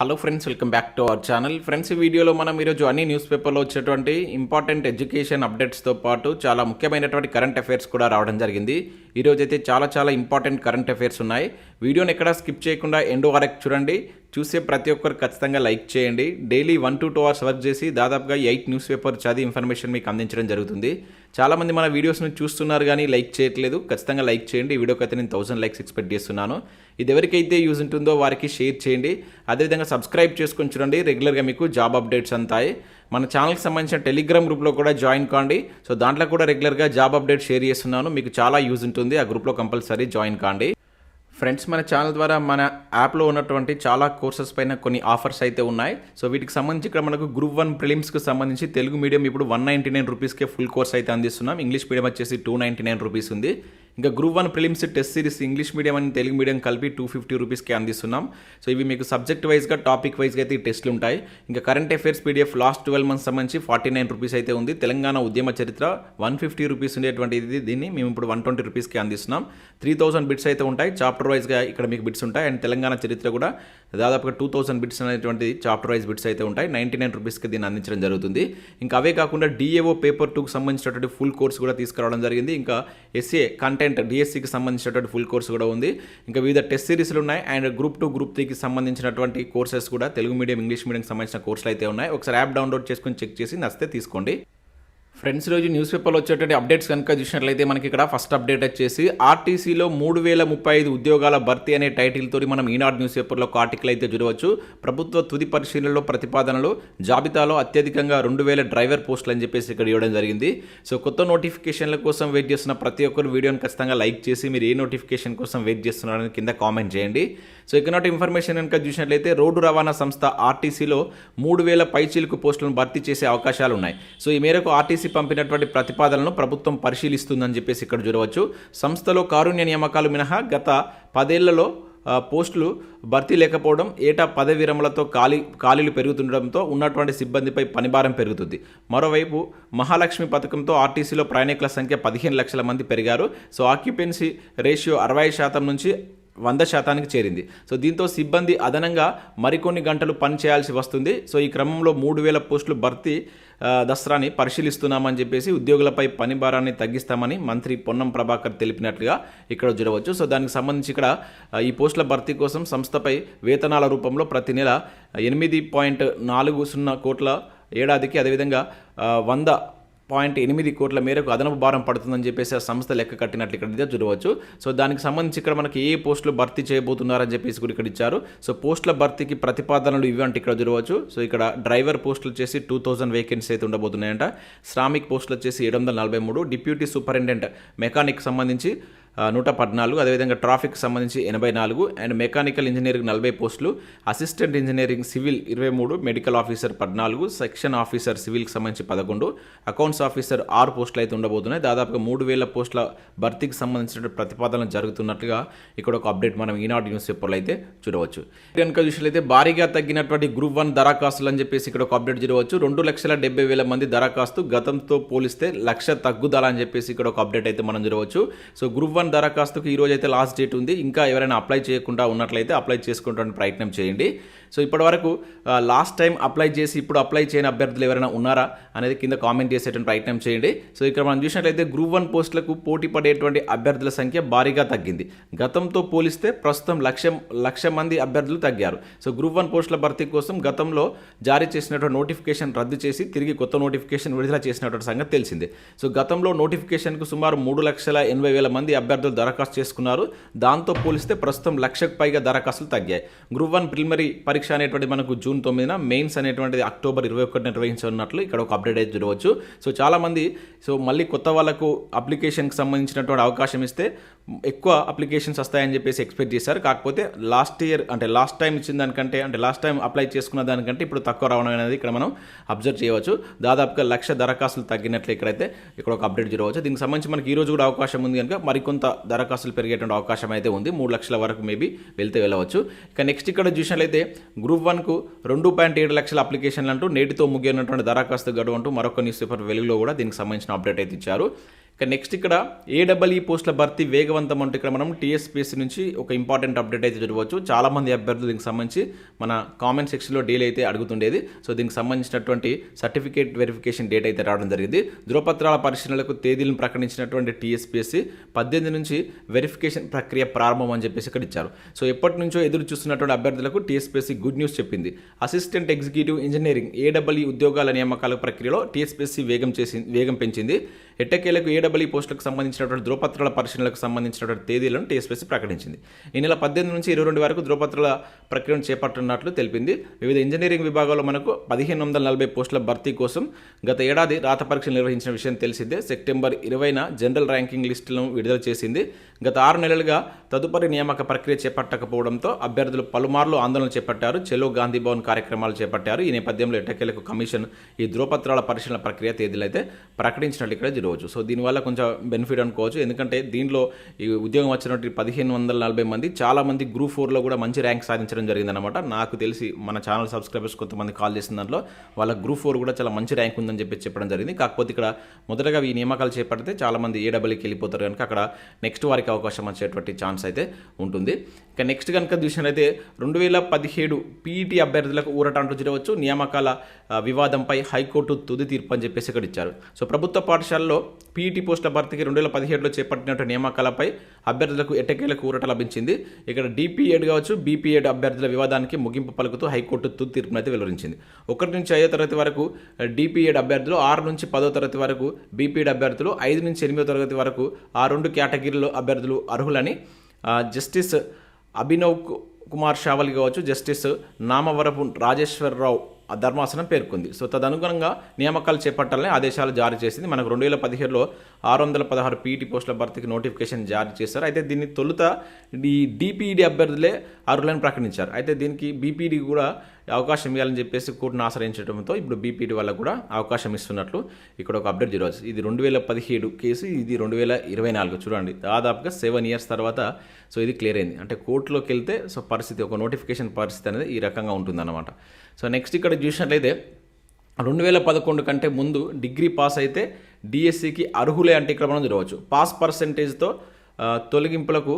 Hello friends, welcome back to our channel. Friends, ఈ వీడియోలో మనం ఈరోజు అన్ని న్యూస్ పేపర్లో వచ్చేటువంటి ఇంపార్టెంట్ ఎడ్యుకేషన్ అప్డేట్స్తో పాటు చాలా ముఖ్యమైనటువంటి కరెంట్ అఫైర్స్ కూడా రావడం జరిగింది. ఈరోజు అయితే చాలా ఇంపార్టెంట్ కరెంట్ అఫైర్స్ ఉన్నాయి. వీడియోని ఎక్కడా స్కిప్ చేయకుండా ఎండ్ వరకు చూడండి. చూసే ప్రతి ఒక్కరు ఖచ్చితంగా లైక్ చేయండి. డైలీ 1 to 2 hours వర్క్ చేసి దాదాపుగా 8 న్యూస్ పేపర్ చదివి ఇన్ఫర్మేషన్ మీకు అందించడం జరుగుతుంది. చాలామంది మన వీడియోస్ని చూస్తున్నారు కానీ లైక్ చేయట్లేదు. ఖచ్చితంగా లైక్ చేయండి. ఈ వీడియోకి అయితే నేను 1000 లైక్స్ ఎక్స్పెక్ట్ చేస్తున్నాను. ఇది ఎవరికైతే యూజ్ ఉంటుందో వారికి షేర్ చేయండి. అదేవిధంగా సబ్స్క్రైబ్ చేసుకొని చూడండి. రెగ్యులర్గా మీకు జాబ్ అప్డేట్స్ అంతాయి. మన ఛానల్కి సంబంధించిన టెలిగ్రామ్ గ్రూప్లో కూడా జాయిన్ కాండి. సో దాంట్లో కూడా రెగ్యులర్గా జాబ్ అప్డేట్ షేర్ చేస్తున్నాను. మీకు చాలా యూజ్ ఉంటుంది. ఆ గ్రూప్లో కంపల్సరీ జాయిన్ కాండి. ఫ్రెండ్స్, మన ఛానల్ ద్వారా మన యాప్లో ఉన్నటువంటి చాలా కోర్సెస్ పైన కొన్ని ఆఫర్స్ అయితే ఉన్నాయి. సో వీటికి సంబంధించి ఇక్కడ మనకు గ్రూప్ 1 ప్రిలిమ్స్కి సంబంధించి తెలుగు మీడియం ఇప్పుడు 199 రూపీస్కే ఫుల్ కోర్స్ అయితే అందిస్తున్నాం. ఇంగ్లీష్ మీడియం వచ్చేసి 299 రూపీస్ ఉంది. ఇంకా group 1 prelims test series English medium అని తెలుగు మీడియం కలిపి 250 రూపీస్కి అందిస్తున్నాం. సో ఇవి మీకు సబ్జెక్ట్ వైజ్గా టాపిక్ వైజ్గా అయితే ఈ టెస్ట్లు ఉంటాయి. ఇంకా current affairs PDF last 12 months సంబంధించి 49 రూపీస్ అయితే ఉంది. తెలంగాణ ఉద్యమ చరిత్ర 150 రూపీస్ ఉండేటువంటి దీన్ని మేము ఇప్పుడు 120 రూపీస్కి అందిస్తున్నాం. 3000 బిట్స్ అయితే ఉంటాయి. చాప్టర్ వైజ్గా ఇక్కడ మీకు బిట్స్ ఉంటాయి. అండ్ తెలంగాణ చరిత్ర కూడా దాదాపుగా 2000 బిట్స్ అనేటువంటి చాప్టర్ వైజ్ బిట్స్ అయితే ఉంటాయి. 99 రూపీస్కి దీన్ని అందించడం జరుగుతుంది. ఇంకా అవే కాకుండా డిఏఓ పేపర్ 2కి సంబంధించినటువంటి ఫుల్ కోర్స్ కూడా తీసుకురావడం జరిగింది. ఇంకా ఎస్ఏ కంటెంట్ డిఎస్సికి సంబంధించినటువంటి ఫుల్ కోర్స్ కూడా ఉంది. ఇంకా వివిధ టెస్ట్ సిరీస్లు ఉన్నాయి. అండ్ గ్రూప్ 2 గ్రూప్ 3కి సంబంధించినటువంటి కోర్సెస్ కూడా తెలుగు మీడియం ఇంగ్లీష్ మీడియంకి సంబంధించిన కోర్సులు అయితే ఉన్నాయి. ఒకసారి యాప్ డౌన్లోడ్ చేసుకొని చెక్ చేసి నచ్చితే తీసుకోండి. ఫ్రెండ్స్, రోజు న్యూస్ పేపర్లో వచ్చేటువంటి అప్డేట్స్ కనుక చూసినట్లయితే మనకి ఇక్కడ ఫస్ట్ అప్డేట్ వచ్చేసి ఆర్టీసీలో 3035 ఉద్యోగాల భర్తీ అనే టైటిల్తో మనం ఈనాడు న్యూస్ పేపర్లో ఒక ఆర్టికల్ అయితే చూడవచ్చు. ప్రభుత్వ తుది పరిశీలనలో ప్రతిపాదనలు జాబితాలో అత్యధికంగా 2000 డ్రైవర్ పోస్టులు అని చెప్పేసి ఇక్కడ ఇవ్వడం జరిగింది. సో కొత్త నోటిఫికేషన్ల కోసం వెయిట్ చేస్తున్న ప్రతి ఒక్కరు వీడియోని ఖచ్చితంగా లైక్ చేసి మీరు ఏ నోటిఫికేషన్ కోసం వెయిట్ చేస్తున్నారని కింద కామెంట్ చేయండి. సో ఇక్కడ ఇన్ఫర్మేషన్ కనుక చూసినట్లయితే రోడ్డు రవాణా సంస్థ ఆర్టీసీలో 3000 పైచీలకు పోస్టులను భర్తీ చేసే అవకాశాలు ఉన్నాయి. సో ఈ మేరకు ఆర్టీసీ పంపినటువంటి ప్రతిపాదనలను ప్రభుత్వం పరిశీలిస్తుందని చెప్పేసి ఇక్కడ చూడవచ్చు. సంస్థలో కారుణ్య నియామకాలు మినహా గత 10 ఏళ్లలో పోస్టులు భర్తీ లేకపోవడం, ఏటా పదవి విరమణలతో ఖాళీలు పెరుగుతుండడంతో ఉన్నటువంటి సిబ్బందిపై పనిభారం పెరుగుతుంది. మరోవైపు మహాలక్ష్మి పథకంతో ఆర్టీసీలో ప్రయాణికుల సంఖ్య 15 లక్షల మంది పెరిగారు. సో ఆక్యుపెన్సీ రేషియో 60% నుంచి 100% చేరింది. సో దీంతో సిబ్బంది అదనంగా మరికొన్ని గంటలు పని చేయాల్సి వస్తుంది. సో ఈ క్రమంలో 3000 పోస్టులు భర్తీ దసరాని పరిశీలిస్తున్నామని చెప్పేసి ఉద్యోగులపై పని భారాన్ని తగ్గిస్తామని మంత్రి పొన్నం ప్రభాకర్ తెలిపినట్లుగా ఇక్కడ చూడవచ్చు. సో దానికి సంబంధించి ఇక్కడ ఈ పోస్టుల భర్తీ కోసం సంస్థపై వేతనాల రూపంలో ప్రతి నెల 8.40 కోట్ల ఏడాదికి, అదేవిధంగా 100.8 కోట్ల మేరకు అదనపు భారం పడుతుందని చెప్పేసి ఆ సంస్థ లెక్క కట్టినట్లు ఇక్కడ చూడవచ్చు. సో దానికి సంబంధించి ఇక్కడ మనకి ఏ పోస్టులు భర్తీ చేయబోతున్నారని చెప్పేసి కూడా ఇక్కడ ఇచ్చారు. సో పోస్టుల భర్తీకి ప్రతిపాదనలు ఇవి అంటే ఇక్కడ చూడవచ్చు. సో ఇక్కడ డ్రైవర్ పోస్టులు వచ్చేసి 2000 వేకెన్సీ అయితే ఉండబోతున్నాయంట. శ్రామిక్ పోస్టులు వచ్చేసి 743, డిప్యూటీ సూపరింటెండెంట్ మెకానిక్ సంబంధించి 114, అదేవిధంగా ట్రాఫిక్ సంబంధించి 84, అండ్ మెకానికల్ ఇంజనీరింగ్ 40 పోస్టులు, assistant engineering civil 23, medical officer 14, section officer సివిల్కి సంబంధించి 11, అకౌంట్స్ ఆఫీసర్ 6 పోస్టులు అయితే ఉండబోతున్నాయి. దాదాపుగా 3000 పోస్టుల భర్తీకి సంబంధించిన ప్రతిపాదనలు జరుగుతున్నట్లుగా ఇక్కడ ఒక అప్డేట్ మనం ఈనాడు న్యూస్ పేపర్లో అయితే చూడవచ్చు. కనుక చూసినట్లయితే భారీగా తగ్గినటువంటి గ్రూప్ 1 దరఖాస్తులు అని చెప్పేసి ఇక్కడ ఒక అప్డేట్ చూడవచ్చు. 2,70,000 మంది దరఖాస్తు, గతంతో పోలిస్తే 1,00,000 తగ్గుదల అని చెప్పేసి ఇక్కడ ఒక అప్డేట్ అయితే మనం చూడవచ్చు. సో గ్రూప్ 1 దరఖాస్తుకు ఈరోజు అయితే లాస్ట్ డేట్ ఉంది. ఇంకా ఎవరైనా అప్లై చేయకుండా ఉన్నట్లయితే అప్లై చేసుకుంటానికి ప్రయత్నం చేయండి. సో ఇప్పటి వరకు లాస్ట్ టైం అప్లై చేసి ఇప్పుడు అప్లై చేయని అభ్యర్థులు ఎవరైనా ఉన్నారా అనేది కింద కామెంట్ చేసేటువంటి ప్రయత్నం చేయండి. సో ఇక్కడ మనం చూసినట్లయితే గ్రూప్ 1 పోస్టులకు పోటీ పడేటువంటి అభ్యర్థుల సంఖ్య భారీగా తగ్గింది. గతంతో పోలిస్తే ప్రస్తుతం 1,00,000 మంది అభ్యర్థులు తగ్గారు. సో గ్రూప్ 1 పోస్టుల భర్తీ కోసం గతంలో జారీ చేసినటువంటి నోటిఫికేషన్ రద్దు చేసి తిరిగి కొత్త నోటిఫికేషన్ విడుదల చేసినటువంటి సంగతి తెలిసిందే. సో గతంలో నోటిఫికేషన్కు సుమారు 3,80,000 మంది అభ్యర్థులు దరఖాస్తు చేసుకున్నారు. దాంతో పోలిస్తే ప్రస్తుతం 1,00,000కు పైగా దరఖాస్తులు తగ్గాయి. గ్రూప్ 1 ప్రిలిమినరీ పరీక్ష అనేటువంటి మనకు జూన్ 9న, మెయిన్స్ అనేటువంటిది అక్టోబర్ 21 నిర్వహించనున్నట్లు ఇక్కడ ఒక అప్డేట్ అయితే చూడవచ్చు. సో చాలామంది మళ్ళీ కొత్త వాళ్ళకు అప్లికేషన్కి సంబంధించినటువంటి అవకాశం ఇస్తే ఎక్కువ అప్లికేషన్స్ వస్తాయని చెప్పేసి ఎక్స్పెక్ట్ చేశారు. కాకపోతే లాస్ట్ టైం ఇచ్చిన దానికంటే, లాస్ట్ టైం అప్లై చేసుకున్న దానికంటే ఇప్పుడు తక్కువ రావడం అనేది ఇక్కడ మనం అబ్జర్వ్ చేయవచ్చు. దాదాపుగా 1,00,000 దరఖాస్తులు తగ్గినట్లు ఇక్కడ ఒక అప్డేట్ చూడవచ్చు. దీనికి సంబంధించి మనకి ఈ రోజు కూడా అవకాశం ఉంది కనుక మరికొంత దరఖాస్తులు పెరిగేటువంటి అవకాశం అయితే ఉంది. 3 లక్షల వరకు మేబీ వెళ్ళవచ్చు. ఇక నెక్స్ట్ ఇక్కడ చూసినట్లయితే గ్రూప్ 1కు 2.7 లక్షల అప్లికేషన్లు అంటూ నేటితో ముగియనటువంటి దరఖాస్తు గడువు అంటూ మరొక న్యూస్ పేపర్ వెలుగులో కూడా దీనికి సంబంధించిన అప్డేట్ అయితే ఇచ్చారు. ఇక నెక్స్ట్ ఇక్కడ ఏడబ్ల్ఈ పోస్టుల భర్తీ వేగవంతం అంటూ ఇక్కడ మనం TSPSC నుంచి ఒక ఇంపార్టెంట్ అప్డేట్ అయితే చూడవచ్చు. చాలామంది అభ్యర్థులు దీనికి సంబంధించి మన కామెంట్ సెక్షన్లో డీల్ అయితే అడుగుతుండేది. సో దీనికి సంబంధించినటువంటి సర్టిఫికేట్ వెరిఫికేషన్ డేట్ అయితే రావడం జరిగింది. ధృవపత్రాల పరిశీలనలకు తేదీలను ప్రకటించినటువంటి TSPSC 18 నుంచి వెరిఫికేషన్ ప్రక్రియ ప్రారంభం అని చెప్పేసి ఇక్కడ ఇచ్చారు. సో ఎప్పటి నుంచో ఎదురు చూస్తున్నటువంటి అభ్యర్థులకు TSPSC గుడ్ న్యూస్ చెప్పింది. అసిస్టెంట్ ఎగ్జిక్యూటివ్ ఇంజనీరింగ్ ఏడబ్ల్ఈ ఉద్యోగాల నియామకాల ప్రక్రియలో TSPSC వేగం పెంచింది. ఎట్టకేలకు ఏడబ్ల్ఈ పోస్టులకు సంబంధించినటువంటి ధృవపత్రాల పరిశీలనలకు సంబంధించినటువంటి తేదీలను TSPSC ప్రకటించింది. ఈ నెల 18 నుంచి 22 వరకు ధృవపత్రాల ప్రక్రియను చేపట్టనున్నట్లు తెలిపింది. వివిధ ఇంజనీరింగ్ విభాగాల్లో మనకు 1540 పోస్టుల భర్తీ కోసం గత ఏడాది రాత పరీక్షలు నిర్వహించిన విషయం తెలిసిందే. సెప్టెంబర్ 20న జనరల్ ర్యాంకింగ్ లిస్టులను విడుదల చేసింది. గత 6 నెలలుగా తదుపరి నియామక ప్రక్రియ చేపట్టకపోవడంతో అభ్యర్థులు పలుమార్లు ఆందోళన చేపట్టారు. చెలో గాంధీ భవన్ కార్యక్రమాలు చేపట్టారు. ఈ నేపథ్యంలో ఎట్టకేలకు కమిషన్ ఈ ధృవపత్రాల పరిశీలన ప్రక్రియ తేదీలు అయితే ప్రకటించినట్లు ఇక్కడ చూడవచ్చు. సో దీనివల్ల కొంచెం బెనిఫిట్ అనుకోవచ్చు. ఎందుకంటే దీనిలో ఈ ఉద్యోగం వచ్చినటువంటి 1540 మంది చాలామంది గ్రూప్ 4లో కూడా మంచి ర్యాంక్ సాధించడం జరిగిందనమాట. నాకు తెలిసి మన ఛానల్ సబ్స్క్రైబర్స్ కొంతమంది కాల్ చేసిన దాంట్లో వాళ్ళ గ్రూప్ 4 కూడా చాలా మంచి ర్యాంక్ ఉందని చెప్పడం జరిగింది. కాకపోతే ఇక్కడ మొదటగా ఈ నియామకాలు చేపడితే చాలామంది ఏడబ్ల్యూకి వెళ్ళిపోతారు కనుక అక్కడ నెక్స్ట్ వారికి అవకాశం వచ్చేటువంటి ఛాన్స్ అయితే ఉంటుంది. ఇక నెక్స్ట్ కనుక చూసినట్లయితే 2017 PET అభ్యర్థులకు ఊరట అంటూ చూడవచ్చు. నియామకాల వివాదంపై హైకోర్టు తుది తీర్పు అని చెప్పేసి ఇక్కడ ఇచ్చారు. సో ప్రభుత్వ పాఠశాలలో PET పోస్టుల భర్తీకి 2017లో చేపట్టినటువంటి నియామకాలపై అభ్యర్థులకు ఎట్టకేలకు ఊరట లభించింది. ఇక్కడ DPED కావచ్చు, BPED అభ్యర్థుల వివాదానికి ముగింపు పలుకుతూ హైకోర్టు తుది తీర్పును అయితే వెలువరించింది. 1 నుంచి 5వ తరగతి వరకు DPED అభ్యర్థులు, 6 నుంచి 10వ తరగతి వరకు BPED అభ్యర్థులు, 5 నుంచి 8వ తరగతి వరకు ఆ 2 కేటగిరీలో అభ్యర్థులు అర్హులని జస్టిస్ అభినవ్ కుమార్ షావల్ కావచ్చు, జస్టిస్ నామవరపు రాజేశ్వరరావు ధర్మాసనం పేర్కొంది. సో తదనుగుణంగా నియామకాలు చేపట్టాలని ఆదేశాలు జారీ చేసింది. మనకు 2017లో 616 PET పోస్టుల భర్తీకి నోటిఫికేషన్ జారీ చేశారు. అయితే దీన్ని తొలుత ఈ DPED అభ్యర్థులే అర్హులని ప్రకటించారు. అయితే దీనికి BPED కూడా అవకాశం ఇవ్వాలని చెప్పేసి కోర్టును ఆశ్రయించడంతో ఇప్పుడు BPED వాళ్ళకు కూడా అవకాశం ఇస్తున్నట్లు ఇక్కడ ఒక అప్డేట్ జరగవచ్చు. ఇది 2017 కేసు, ఇది 2024 చూడండి, దాదాపుగా 7 ఇయర్స్ తర్వాత సో ఇది క్లియర్ అయింది. అంటే కోర్టులోకి వెళ్తే సో పరిస్థితి, ఒక నోటిఫికేషన్ పరిస్థితి అనేది ఈ రకంగా ఉంటుందన్నమాట. సో నెక్స్ట్ ఇక్కడ చూసినట్లయితే 2011 కంటే ముందు డిగ్రీ పాస్ అయితే DSCకి అర్హులే అంటే ఇక్కడ మనం చూడవచ్చు. పాస్ పర్సెంటేజ్తో తొలగింపులకు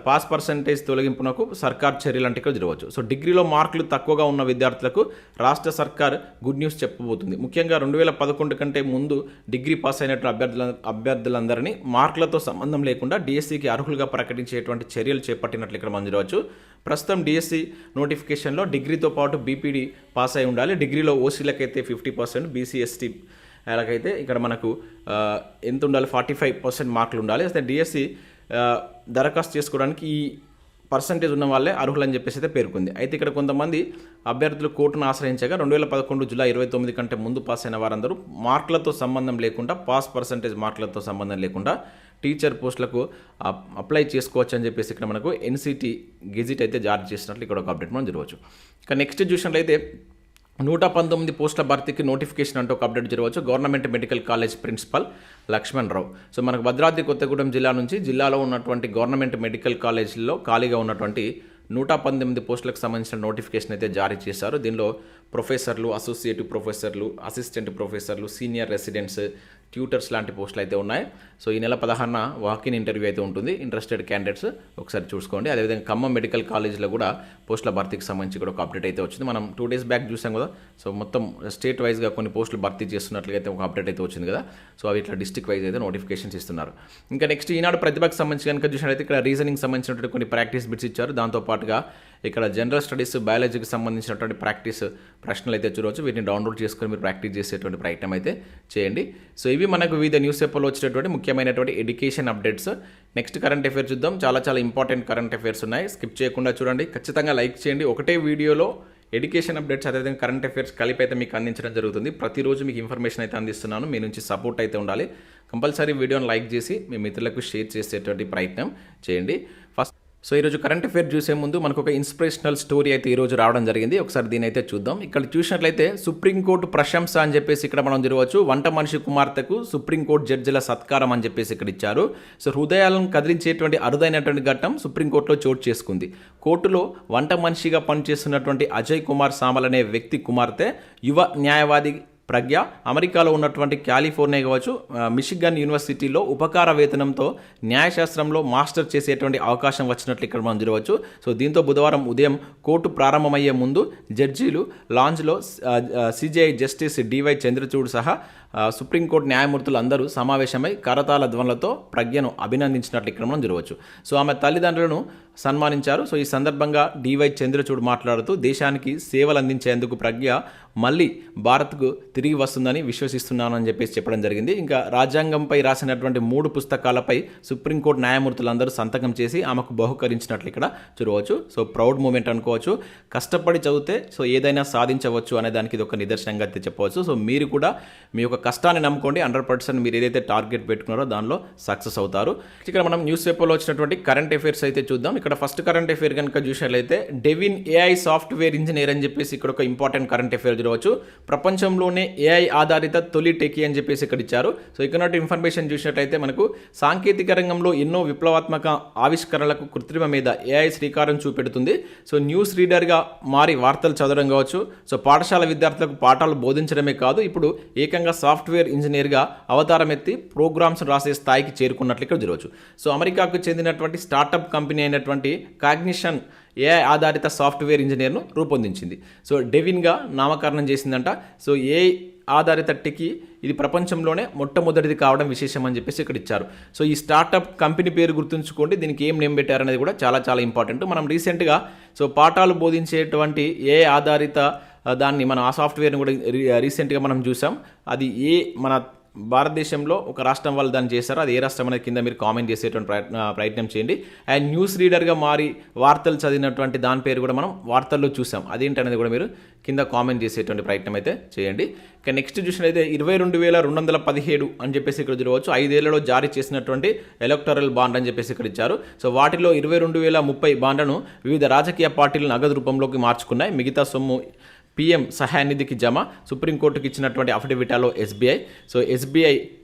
పాస్ పర్సెంటేజ్ తొలగింపునకు సర్కార్ చర్యలు అంటే ఇక్కడ చూడవచ్చు. సో డిగ్రీలో మార్కులు తక్కువగా ఉన్న విద్యార్థులకు రాష్ట్ర సర్కార్ గుడ్ న్యూస్ చెప్పబోతుంది. ముఖ్యంగా 2011 కంటే ముందు డిగ్రీ పాస్ అయినటువంటి అభ్యర్థులందరినీ మార్కులతో సంబంధం లేకుండా DSCకి అర్హులుగా ప్రకటించేటువంటి చర్యలు చేపట్టినట్లు ఇక్కడ మనం చూడవచ్చు. ప్రస్తుతం DSC నోటిఫికేషన్లో డిగ్రీతో పాటు BPED పాస్ అయి ఉండాలి. డిగ్రీలో ఓసీలకైతే 50%, BC ST అలాగైతే ఇక్కడ మనకు ఎంత ఉండాలి, 45% మార్కులు ఉండాలి. అయితే DSC దరఖాస్తు చేసుకోవడానికి ఈ పర్సంటేజ్ ఉన్న వాళ్ళే అర్హులని చెప్పేసి అయితే పేర్కొంది. అయితే ఇక్కడ కొంతమంది అభ్యర్థులు కోర్టును ఆశ్రయించగా 2011 జూలై 29 కంటే ముందు పాస్ అయిన వారందరూ మార్కులతో సంబంధం లేకుండా, పాస్ పర్సంటేజ్ మార్కులతో సంబంధం లేకుండా టీచర్ పోస్టులకు అప్లై చేసుకోవచ్చు అని చెప్పేసి ఇక్కడ మనకు NCT గెజిట్ అయితే జారీ చేసినట్లు ఇక్కడ ఒక అప్డేట్ మనం చూడవచ్చు. ఇక నెక్స్ట్ చూసినట్లయితే 119 పోస్టుల భర్తీకి నోటిఫికేషన్ అంటూ ఒక అప్డేట్ జరగవచ్చు. Government medical college principal Lakshman Rao. So మనకు భద్రాద్రి కొత్తగూడెం జిల్లా నుంచి జిల్లాలో ఉన్నటువంటి గవర్నమెంట్ మెడికల్ కాలేజీల్లో ఖాళీగా ఉన్నటువంటి 119 పోస్టులకు సంబంధించిన నోటిఫికేషన్ అయితే జారీ చేశారు. దీనిలో ప్రొఫెసర్లు, అసోసియేటివ్ ప్రొఫెసర్లు, అసిస్టెంట్ ప్రొఫెసర్లు, సీనియర్ రెసిడెంట్స్, ట్యూటర్స్ లాంటి పోస్టులు అయితే ఉన్నాయి. సో ఈ నెల 16న వాకిన్ ఇంటర్వ్యూ అయితే ఉంటుంది. ఇంట్రెస్టెడ్ క్యాండిడేట్స్ ఒకసారి చూసుకోండి. అదేవిధంగా ఖమ్మం మెడికల్ కాలేజ్లో కూడా పోస్టుల భర్తీకి సంబంధించి కూడా ఒక అప్డేట్ అయితే వచ్చింది. మనం 2 days బ్యాక్ చూసాం కదా. సో మొత్తం స్టేట్ వైజ్గా కొన్ని పోస్టులు భర్తీ చేస్తున్నట్లుగా అయితే ఒక అప్డేట్ అయితే వచ్చింది కదా. సో అవి ఇట్లా డిస్ట్రిక్ట్ వైజ్ అయితే నోటిఫికేషన్స్ ఇస్తున్నారు. ఇంకా నెక్స్ట్ ఈనాడు ప్రతిభకు సంబంధించి కనుక చూసినట్లయితే ఇక్కడ రీజనింగ్ సంబంధించినటువంటి కొన్ని ప్రాక్టీస్ బిట్స్ ఇచ్చారు. దాంతోపాటుగా ఇక్కడ జనరల్ స్టడీస్, బయాలజీకి సంబంధించినటువంటి ప్రాక్టీస్ ప్రశ్నలు అయితే చూడవచ్చు. వీటిని డౌన్లోడ్ చేసుకొని మీరు ప్రాక్టీస్ చేసేటువంటి ప్రయత్నం అయితే చేయండి. సో ఇవి మనకు వివిధ న్యూస్ పేపర్లో వచ్చేటువంటి ముఖ్యమైనటువంటి education updates. Next current affairs చూద్దాం. చాలా ఇంపార్టెంట్ కరెంట్ అఫైర్స్ ఉన్నాయి. స్కిప్ చేయకుండా చూడండి. ఖచ్చితంగా లైక్ చేయండి. ఒకటే వీడియోలో ఎడ్యుకేషన్ అప్డేట్స్ అదేవిధంగా కరెంట్ అఫైర్స్ కలిపి అయితే మీకు అందించడం జరుగుతుంది. ప్రతిరోజు మీకు ఇన్ఫర్మేషన్ అయితే అందిస్తున్నాను. మీ నుంచి సపోర్ట్ అయితే ఉండాలి. కంపల్సరీ వీడియోని లైక్ చేసి మీ మిత్రులకు షేర్ చేసేటువంటి ప్రయత్నం చేయండి. సో ఈరోజు కరెంట్ అఫైర్ చూసే ముందు మనకు ఒక ఇన్స్పిరేషనల్ స్టోరీ అయితే ఈరోజు రావడం జరిగింది. ఒకసారి దీని అయితే చూద్దాం. ఇక్కడ చూసినట్లయితే సుప్రీంకోర్టు ప్రశంస అని చెప్పేసి ఇక్కడ మనం చూడవచ్చు. వంట మనిషి కుమార్తెకు సుప్రీంకోర్టు జడ్జిల సత్కారం అని చెప్పేసి ఇక్కడ ఇచ్చారు. సో హృదయాలను కదిలించేటువంటి అరుదైనటువంటి ఘట్టం సుప్రీంకోర్టులో చోటు చేసుకుంది. కోర్టులో వంట మనిషిగా పనిచేస్తున్నటువంటి అజయ్ కుమార్ సామల్ అనే వ్యక్తి కుమార్తె యువ న్యాయవాది ప్రజ్ఞ అమెరికాలో ఉన్నటువంటి కాలిఫోర్నియా కావచ్చు మిషిగన్ యూనివర్సిటీలో ఉపకార వేతనంతో న్యాయశాస్త్రంలో మాస్టర్ చేసేటువంటి అవకాశం వచ్చినట్లు ఇక్కడ మనం చూడవచ్చు. సో దీంతో బుధవారం ఉదయం కోర్టు ప్రారంభమయ్యే ముందు జడ్జీలు లాంజ్లో సిజేఐ జస్టిస్ డివై చంద్రచూడ్ సహా సుప్రీంకోర్టు న్యాయమూర్తులు అందరూ సమావేశమై కరతాళ ధ్వనులతో ప్రజ్ఞను అభినందించినట్లు ఇక్కడ మనం చూడవచ్చు. సో ఆమె తల్లిదండ్రులను సన్మానించారు. సో ఈ సందర్భంగా డివై చంద్రచూడ్ మాట్లాడుతూ దేశానికి సేవలు అందించేందుకు ప్రజ్ఞ మళ్ళీ భారత్కు తిరిగి వస్తుందని విశ్వసిస్తున్నానని చెప్పేసి చెప్పడం జరిగింది. ఇంకా రాజ్యాంగంపై రాసినటువంటి 3 పుస్తకాలపై సుప్రీంకోర్టు న్యాయమూర్తులందరూ సంతకం చేసి ఆమెకు బహుకరించినట్లు ఇక్కడ చూడవచ్చు. సో ప్రౌడ్ మూమెంట్ అనుకోవచ్చు. కష్టపడి చదివితే సో ఏదైనా సాధించవచ్చు అనే దానికి ఇది ఒక నిదర్శనంగా అయితే చెప్పవచ్చు. సో మీరు కూడా మీ యొక్క కష్టాన్ని నమ్ముకోండి, 100% మీరు ఏదైతే టార్గెట్ పెట్టుకున్నారో దానిలో సక్సెస్ అవుతారు. ఇక్కడ మనం న్యూస్ పేపర్లో వచ్చినటువంటి కరెంట్ అఫైర్స్ అయితే చూద్దాం. ఇక్కడ ఫస్ట్ కరెంట్ అఫైర్ కనుక చూసినట్లయితే డెవిన్ ఏఐ సాఫ్ట్వేర్ ఇంజనీర్ అని చెప్పేసి ఇక్కడ ఒక ఇంపార్టెంట్ కరెంట్ అఫైర్ చూడవచ్చు. ప్రపంచంలోనే ఏఐ ఆధారిత తొలి టెకీ అని చెప్పేసి ఇక్కడ ఇచ్చారు. సో ఇక్కడ ఇన్ఫర్మేషన్ చూసినట్లయితే మనకు సాంకేతిక రంగంలో ఎన్నో విప్లవాత్మక ఆవిష్కరణలకు కృత్రిమ మీద ఏఐ శ్రీకారం చూపెడుతుంది. సో న్యూస్ రీడర్గా మారి వార్తలు చదవడం కావచ్చు, సో పాఠశాల విద్యార్థులకు పాఠాలు బోధించడమే కాదు, ఇప్పుడు ఏకంగా సాఫ్ట్వేర్ ఇంజనీర్గా అవతారం ఎత్తి ప్రోగ్రామ్స్ రాసే స్థాయికి చేరుకున్నట్లు ఇక్కడ చూడవచ్చు. సో అమెరికాకు చెందినటువంటి స్టార్టప్ కంపెనీ అయినటువంటి కాగ్నిషన్ ఏఐ ఆధారిత సాఫ్ట్వేర్ ఇంజనీర్ను రూపొందించింది. సో డెవిన్గా నామకరణం చేసిందంట. సో ఏఐ ఆధారిత టెకీ ఇది ప్రపంచంలోనే మొట్టమొదటిది కావడం విశేషం అని చెప్పేసి ఇక్కడ ఇచ్చారు. సో ఈ స్టార్టప్ కంపెనీ పేరు గుర్తుంచుకోండి, దీనికి ఏం నేమ్ పెట్టారనేది కూడా చాలా చాలా ఇంపార్టెంట్. మనం రీసెంట్గా సో పాఠాలు బోధించేటువంటి ఏఐ ఆధారిత దాన్ని మనం ఆ సాఫ్ట్వేర్ని కూడా రీసెంట్గా మనం చూసాం. అది మన భారతదేశంలో ఒక రాష్ట్రం వాళ్ళు దాన్ని చేశారు. అది ఏ రాష్ట్రం అనేది కింద మీరు కామెంట్ చేసేటువంటి ప్రయత్నం చేయండి. అండ్ న్యూస్ రీడర్గా మారి వార్తలు చదివినటువంటి దాని పేరు కూడా మనం వార్తల్లో చూసాం. అదేంటనేది కూడా మీరు కింద కామెంట్ చేసేటువంటి ప్రయత్నం అయితే చేయండి. ఇక నెక్స్ట్ చూసినట్లయితే 22,217 అని చెప్పేసి ఇక్కడ చూడవచ్చు. 5 ఏళ్లలో జారీ చేసినటువంటి ఎలక్టరల్ బాండ్ అని చెప్పేసి ఇక్కడ ఇచ్చారు. సో వాటిలో 22,030 బాండ్లను వివిధ రాజకీయ పార్టీలు నగదు రూపంలోకి మార్చుకున్నాయి. మిగతా సొమ్ము పీఎం సహాయ నిధికి జమ. సుప్రీంకోర్టుకి ఇచ్చినటువంటి అఫిడవిటాలో ఎస్బీఐ. సో ఎస్బీఐ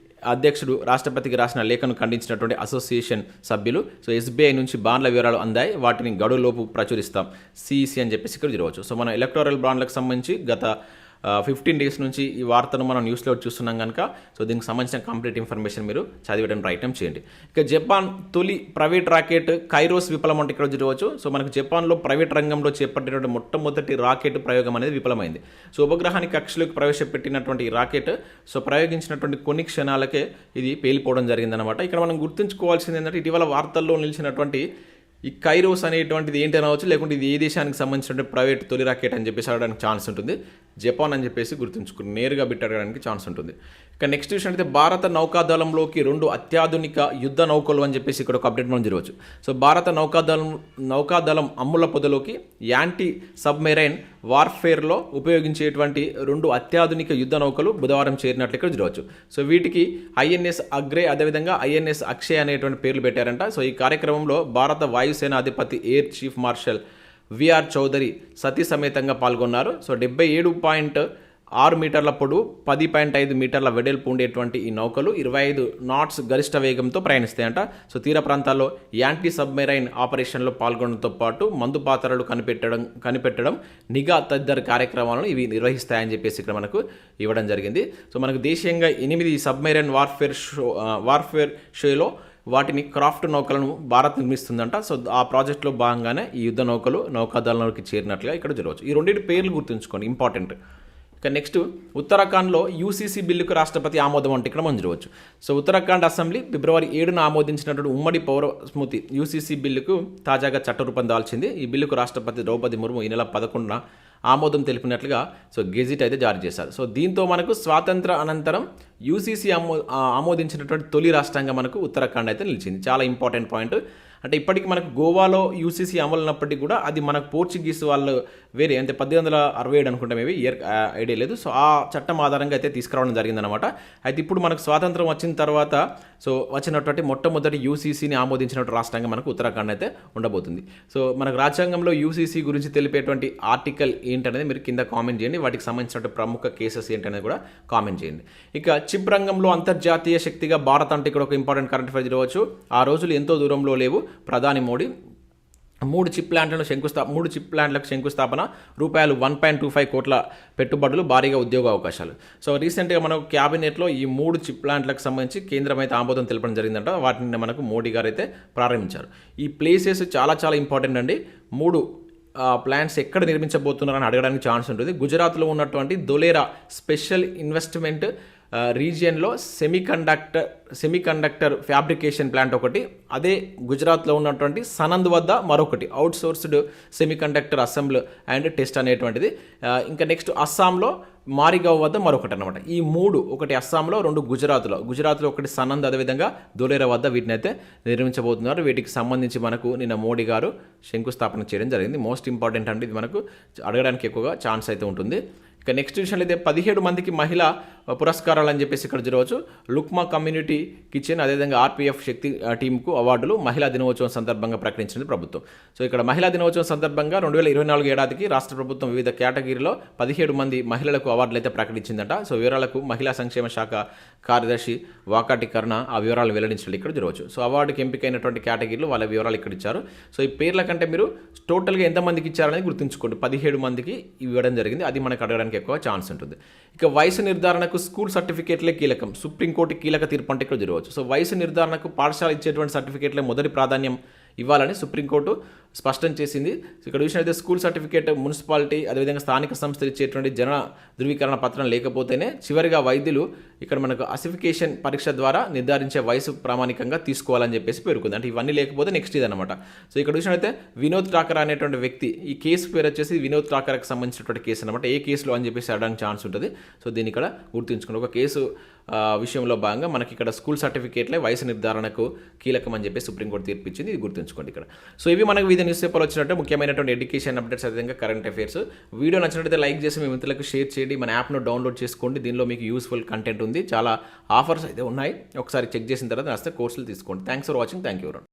అధ్యక్షుడు రాష్ట్రపతికి రాసిన లేఖను ఖండించినటువంటి అసోసియేషన్ సభ్యులు. సో ఎస్బీఐ నుంచి బాండ్ల వివరాలు అందాయి, వాటిని గడువులోపు ప్రచురిస్తాం సిఈసి అని చెప్పేసి ఇక్కడ చూడవచ్చు. సో మన ఎలక్టోరల్ బాండ్లకు సంబంధించి గత 15 డేస్ నుంచి ఈ వార్తను మనం న్యూస్లో చూస్తున్నాం కనుక సో దీనికి సంబంధించిన కంప్లీట్ ఇన్ఫర్మేషన్ మీరు చదివడం ప్రయత్నం చేయండి. ఇక జపాన్ తొలి ప్రైవేట్ రాకెట్ కైరోస్ విఫలం అంటే ఇక్కడ చూడవచ్చు. సో మనకు జపాన్లో ప్రైవేట్ రంగంలో చేపట్టినటువంటి మొట్టమొదటి రాకెట్ ప్రయోగం అనేది విఫలమైంది. సో ఉపగ్రహానికి కక్షలోకి ప్రవేశపెట్టినటువంటి ఈ రాకెట్ సో ప్రయోగించినటువంటి కొన్ని క్షణాలకే ఇది పేలిపోవడం జరిగిందనమాట. ఇక్కడ మనం గుర్తుంచుకోవాల్సింది ఏంటంటే ఇటీవల వార్తల్లో నిలిచినటువంటి ఈ కైరోస్ అనేటువంటిది ఏంటి అనవచ్చు, లేకుంటే ఇది ఏ దేశానికి సంబంధించిన ప్రైవేట్ తొలి రాకెట్ అని చెప్పేసి అడగడానికి ఛాన్స్ ఉంటుంది. జపాన్ అని చెప్పేసి గుర్తుంచుకుని నేరుగా బిట్ అడగడానికి ఛాన్స్ ఉంటుంది. ఇక నెక్స్ట్ చూసినట్లయితే భారత నౌకాదళంలోకి 2 అత్యాధునిక యుద్ధ నౌకలు అని చెప్పేసి ఇక్కడ ఒక అప్డేట్ మనం చూడవచ్చు. సో భారత నౌకాదళం అమ్ముల పొదలోకి యాంటీ సబ్మెరైన్ వార్ఫేర్లో ఉపయోగించేటువంటి 2 అత్యాధునిక యుద్ధ నౌకలు బుధవారం చేరినట్లు ఇక్కడ చూడవచ్చు. సో వీటికి ఐఎన్ఎస్ అగ్రే అదేవిధంగా ఐఎన్ఎస్ అక్షయ్ అనేటువంటి పేర్లు పెట్టారంట. సో ఈ కార్యక్రమంలో భారత వాయుసేన అధిపతి air chief marshal VR Chaudhari సతీ సమేతంగా పాల్గొన్నారు. సో 77.6 మీటర్ల పొడవు, 10.5 మీటర్ల వెడల్పు ఉండేటువంటి ఈ నౌకలు 25 నాట్స్ గరిష్ట వేగంతో ప్రయాణిస్తాయంట. సో తీర ప్రాంతాల్లో యాంటీ సబ్మెరైన్ ఆపరేషన్లో పాల్గొనడంతో పాటు మందు పాత్రలు కనిపెట్టడం నిఘా తదితర కార్యక్రమాలను ఇవి నిర్వహిస్తాయని చెప్పేసి ఇక్కడ మనకు ఇవ్వడం జరిగింది. సో మనకు దేశీయంగా 8 సబ్మెరైన్ వార్ఫేర్ షోలో వాటిని క్రాఫ్ట్ నౌకలను భారత్ నిర్మిస్తుందంట. సో ఆ ప్రాజెక్టులో భాగంగానే ఈ యుద్ధ నౌకలు నౌకాదళంలోకి చేరినట్లుగా ఇక్కడ చూడవచ్చు. ఈ 2 పేర్లు గుర్తుంచుకోండి, ఇంపార్టెంట్. ఇక నెక్స్ట్ ఉత్తరాఖండ్లో యూసీసీ బిల్లుకు రాష్ట్రపతి ఆమోదం అంటే ఇక్కడ మనం చూడవచ్చు. సో ఉత్తరాఖండ్ అసెంబ్లీ ఫిబ్రవరి 7న ఆమోదించినటువంటి ఉమ్మడి పౌర స్మృతి యూసీసీ బిల్లుకు తాజాగా చట్టరూపం దాల్చింది. ఈ బిల్లుకు రాష్ట్రపతి ద్రౌపది ముర్ము ఈ నెల 11న ఆమోదం తెలిపినట్లుగా సో గెజిట్ అయితే జారీ చేశారు. సో దీంతో మనకు స్వాతంత్ర అనంతరం యూసీసీ ఆమోదించినటువంటి తొలి రాష్ట్రంగా మనకు ఉత్తరాఖండ్ అయితే నిలిచింది. చాలా ఇంపార్టెంట్ పాయింట్. అంటే ఇప్పటికి మనకు గోవాలో యూసీసీ అమలు ఉన్నప్పటికీ కూడా అది మనకు పోర్చుగీస్ వాళ్ళు వేరే అంటే 1867 అనుకుంటా, మేబీ ఇయర్ ఐడియా లేదు. సో ఆ చట్టం ఆధారంగా అయితే తీసుకురావడం జరిగిందనమాట. అయితే ఇప్పుడు మనకు స్వాతంత్రం వచ్చిన తర్వాత సో వచ్చినటువంటి మొట్టమొదటి యూసీసీని ఆమోదించినటువంటి రాష్ట్రంగా మనకు ఉత్తరాఖండ్ అయితే ఉండబోతుంది. సో మనకు రాజ్యాంగంలో యూసీసీ గురించి తెలిపేటువంటి ఆర్టికల్ ఏంటనేది మీరు కింద కామెంట్ చేయండి. వాటికి సంబంధించినటువంటి ప్రముఖ కేసెస్ ఏంటనేది కూడా కామెంట్ చేయండి. ఇక చిప్ రంగంలో అంతర్జాతీయ శక్తిగా భారత్ అంటే ఇక్కడ ఒక ఇంపార్టెంట్ కరెంట్ అఫైర్ చూడవచ్చు. ఆ రోజులు ఎంతో దూరంలో లేవు. ప్రధాని మోడీ మూడు చిప్ ప్లాంట్లకు శంకుస్థాపన, రూపాయలు 1.25 కోట్ల పెట్టుబడులు, భారీగా ఉద్యోగ అవకాశాలు. సో రీసెంట్గా మనకు క్యాబినెట్లో ఈ 3 చిప్ ప్లాంట్లకు సంబంధించి కేంద్రం అయితే ఆమోదం తెలపడం జరిగిందంట. వాటిని మనకు మోడీ గారు అయితే ప్రారంభించారు. ఈ ప్లేసెస్ చాలా చాలా ఇంపార్టెంట్ అండి. 3 ప్లాంట్స్ ఎక్కడ నిర్మించబోతున్నారని అడగడానికి ఛాన్స్ ఉంటుంది. గుజరాత్లో ఉన్నటువంటి ధోలేరా స్పెషల్ ఇన్వెస్ట్మెంట్ రీజియన్లో సెమీకండక్టర్ ఫ్యాబ్రికేషన్ ప్లాంట్ ఒకటి, అదే గుజరాత్లో ఉన్నటువంటి సనంద్ వద్ద మరొకటి, outsourced semiconductor assembly and test అనేటువంటిది. ఇంకా నెక్స్ట్ అస్సాంలో మారిగావ్ వద్ద మరొకటి అనమాట. ఈ 3, ఒకటి అస్సాంలో, 2 గుజరాత్లో ఒకటి సనంద్, అదేవిధంగా ధోలేరా వద్ద వీటిని అయితే నిర్మించబోతున్నారు. వీటికి సంబంధించి మనకు నిన్న మోడీ గారు శంకుస్థాపన చేయడం జరిగింది. మోస్ట్ ఇంపార్టెంట్ అంటే ఇది మనకు అడగడానికి ఎక్కువగా ఛాన్స్ అయితే ఉంటుంది. ఇక నెక్స్ట్ విషయంలో అయితే 17 మందికి మహిళా పురస్కారాలు అని చెప్పేసి ఇక్కడ చూడవచ్చు. లుక్మా కమ్యూనిటీ కిచెన్, అదేవిధంగా ఆర్పీఎఫ్ శక్తి టీంకు అవార్డులు మహిళా దినోత్సవం సందర్భంగా ప్రకటించింది ప్రభుత్వం. సో ఇక్కడ మహిళా దినోత్సవం సందర్భంగా 2024 ఏడాదికి రాష్ట్ర ప్రభుత్వం వివిధ కేటగిరీలో 17 మంది మహిళలకు అవార్డులు అయితే ప్రకటించిందట. సో వివరాలకు మహిళా సంక్షేమ శాఖ కార్యదర్శి వాకాటి కరుణ ఆ వివరాలు వెల్లడించాలి ఇక్కడ చూడవచ్చు. సో అవార్డుకి ఎంపికైనటువంటి కేటగిరీలు వాళ్ళ వివరాలు ఇక్కడ ఇచ్చారు. సో ఈ పేర్ల కంటే మీరు టోటల్గా ఎంతమందికి ఇచ్చారనేది గుర్తుంచుకోండి. 17 మందికి ఇవ్వడం జరిగింది. అది మనకు అడగడానికి ఎక్కువ ఛాన్స్ ఉంటుంది. ఇక వయసు నిర్ధారణకు స్కూల్ సర్టిఫికేట్లే కీలకం, సుప్రీంకోర్టు కీలక తీర్పు అంటే ఇక్కడ జరగవచ్చు. సో వయసు నిర్ధారణకు పాఠశాల ఇచ్చేటువంటి సర్టిఫికేట్లే మొదటి ప్రాధాన్యం ఇవ్వాలని సుప్రీంకోర్టు స్పష్టం చేసింది. ఇక్కడ చూసినట్లయితే స్కూల్ సర్టిఫికేట్ మున్సిపాలిటీ, అదేవిధంగా స్థానిక సంస్థలు ఇచ్చేటువంటి జన ధృవీకరణ పత్రం లేకపోతేనే చివరిగా వైద్యులు ఇక్కడ మనకు అసిఫికేషన్ పరీక్ష ద్వారా నిర్ధారించే వయసు ప్రామాణికంగా తీసుకోవాలని చెప్పేసి పేర్కొంది. అంటే ఇవన్నీ లేకపోతే నెక్స్ట్ ఇదనమాట. సో ఇక్కడ చూసినట్లయితే వినోద్ ఠాకర్ అనేటువంటి వ్యక్తి, ఈ కేసు పేరు వచ్చేసి వినోద్ ఠాకర్కి సంబంధించినటువంటి కేసు అనమాట. ఏ కేసులో అని చెప్పేసి అడగడానికి ఛాన్స్ ఉంటుంది. సో దీన్ని ఇక్కడ గుర్తుంచుకోండి. ఒక కేసు విషయంలో భాగంగా మనకి ఇక్కడ స్కూల్ సర్టిఫికేట్లే వయసు నిర్ధారణకు కీలకం అని చెప్పి సుప్రీంకోర్టు తీర్పు ఇచ్చింది. ఇది గుర్తుంచుకోండి ఇక్కడ. సో ఇవి మనకు వివిధ న్యూస్ పేపర్లు వచ్చినట్టు ముఖ్యమైనటువంటి ఎడ్యుకేషన్ అప్డేట్స్, అదేవిధంగా కరెంట్ అఫైర్స్. వీడియో నచ్చినట్లయితే లైక్ చేసి మీ మిత్రులకు షేర్ చేయండి. మన యాప్ను డౌన్లోడ్ చేసుకోండి. దీనిలో మీకు యూస్ఫుల్ కంటెంట్ ఉంది. చాలా ఆఫర్స్ అయితే ఉన్నాయి. ఒకసారి చెక్ చేసిన తర్వాత నచ్చితే కోర్సులు తీసుకోండి. Thanks for watching. Thank you.